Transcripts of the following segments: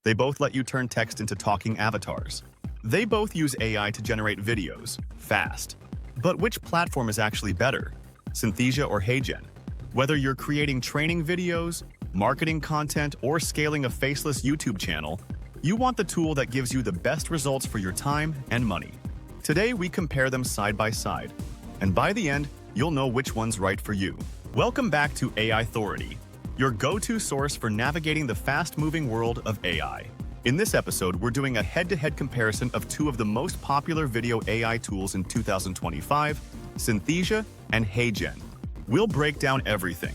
They both let you turn text into talking avatars. They both use AI to generate videos, fast. But which platform is actually better? Synthesia or HeyGen? Whether you're creating training videos, marketing content, or scaling a faceless YouTube channel, you want the tool that gives you the best results for your time and money. Today, we compare them side by side, and by the end, you'll know which one's right for you. Welcome back to AITHORITY, your go-to source for navigating the fast-moving world of AI. In this episode, we're doing a head-to-head comparison of two of the most popular video AI tools in 2025, Synthesia and HeyGen. We'll break down everything: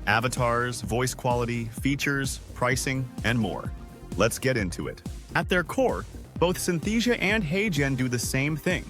avatars, voice quality, features, pricing, and more. Let's get into it. At their core, both Synthesia and HeyGen do the same thing.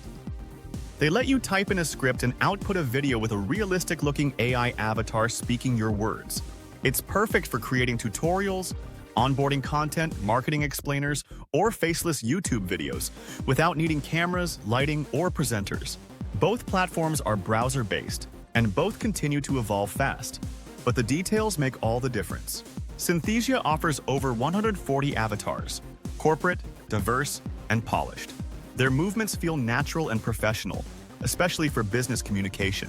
They let you type in a script and output a video with a realistic-looking AI avatar speaking your words. It's perfect for creating tutorials, onboarding content, marketing explainers, or faceless YouTube videos without needing cameras, lighting, or presenters. Both platforms are browser-based, and both continue to evolve fast. But the details make all the difference. Synthesia offers over 140 avatars, corporate, diverse, and polished. Their movements feel natural and professional, especially for business communication.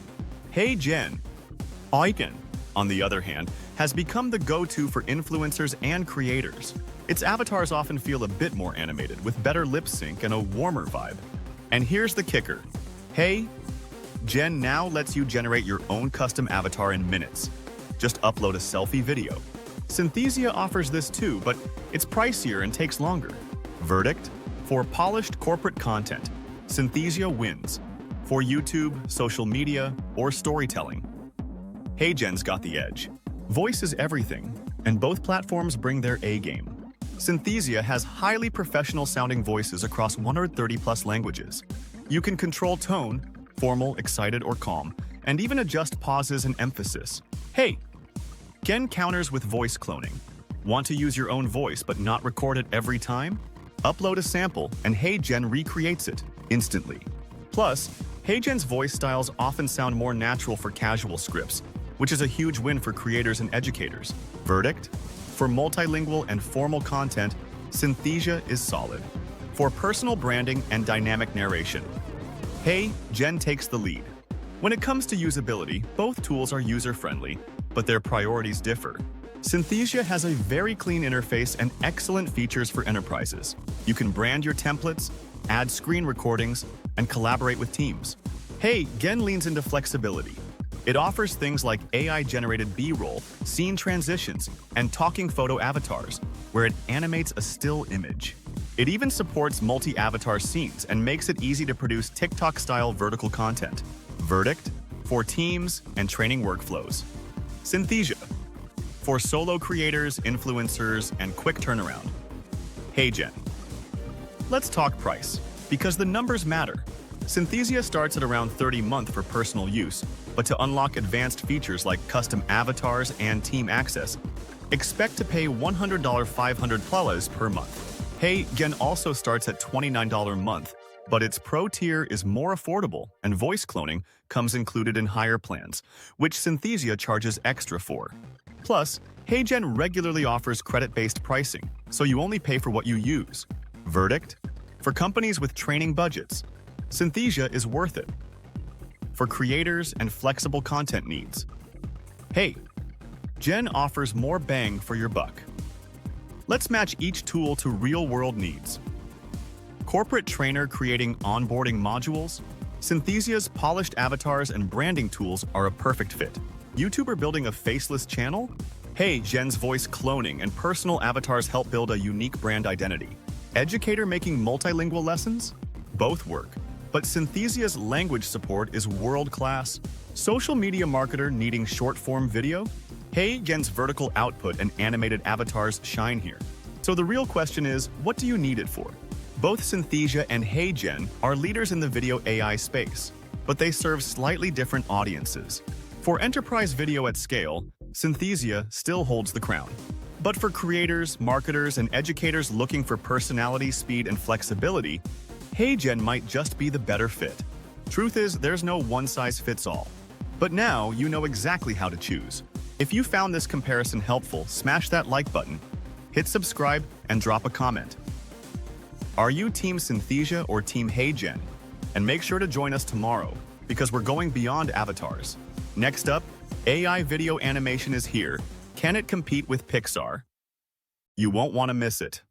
HeyGen, on the other hand, has become the go-to for influencers and creators. Its avatars often feel a bit more animated, with better lip sync and a warmer vibe. And here's the kicker. HeyGen now lets you generate your own custom avatar in minutes. Just upload a selfie video. Synthesia offers this too, but it's pricier and takes longer. Verdict? For polished corporate content, Synthesia wins. For YouTube, social media, or storytelling, HeyGen's got the edge. Voice is everything, and both platforms bring their A-game. Synthesia has highly professional-sounding voices across 130-plus languages. You can control tone, formal, excited, or calm, and even adjust pauses and emphasis. HeyGen counters with voice cloning. Want to use your own voice but not record it every time? Upload a sample, and HeyGen recreates it instantly. Plus, HeyGen's voice styles often sound more natural for casual scripts, which is a huge win for creators and educators. Verdict? For multilingual and formal content, Synthesia is solid. For personal branding and dynamic narration, HeyGen takes the lead. When it comes to usability, both tools are user-friendly, but their priorities differ. Synthesia has a very clean interface and excellent features for enterprises. You can brand your templates, add screen recordings, and collaborate with teams. HeyGen leans into flexibility. It offers things like AI-generated B-roll, scene transitions, and talking photo avatars, where it animates a still image. It even supports multi-avatar scenes and makes it easy to produce TikTok-style vertical content. Verdict? For teams and training workflows. Synthesia. For solo creators, influencers, and quick turnaround. HeyGen. Let's talk price, because the numbers matter. Synthesia starts at around $30 a month for personal use, but to unlock advanced features like custom avatars and team access, expect to pay $100 $500 per month. HeyGen also starts at $29 a month, but its Pro tier is more affordable, and voice cloning comes included in higher plans, which Synthesia charges extra for. Plus, HeyGen regularly offers credit-based pricing, so you only pay for what you use. Verdict? For companies with training budgets, Synthesia is worth it. For creators and flexible content needs, HeyGen offers more bang for your buck. Let's match each tool to real-world needs. Corporate trainer creating onboarding modules, Synthesia's polished avatars and branding tools are a perfect fit. YouTuber building a faceless channel? HeyGen's voice cloning and personal avatars help build a unique brand identity. Educator making multilingual lessons? Both work, but Synthesia's language support is world-class. Social media marketer needing short-form video? HeyGen's vertical output and animated avatars shine here. So the real question is, what do you need it for? Both Synthesia and HeyGen are leaders in the video AI space, but they serve slightly different audiences. For enterprise video at scale, Synthesia still holds the crown. But for creators, marketers, and educators looking for personality, speed, and flexibility, HeyGen might just be the better fit. Truth is, there's no one-size-fits-all. But now you know exactly how to choose. If you found this comparison helpful, smash that like button Hit subscribe and drop a comment. Are you Team Synthesia or Team HeyGen? And make sure to join us tomorrow, because we're going beyond avatars. Next up, AI video animation is here. Can it compete with Pixar? You won't want to miss it.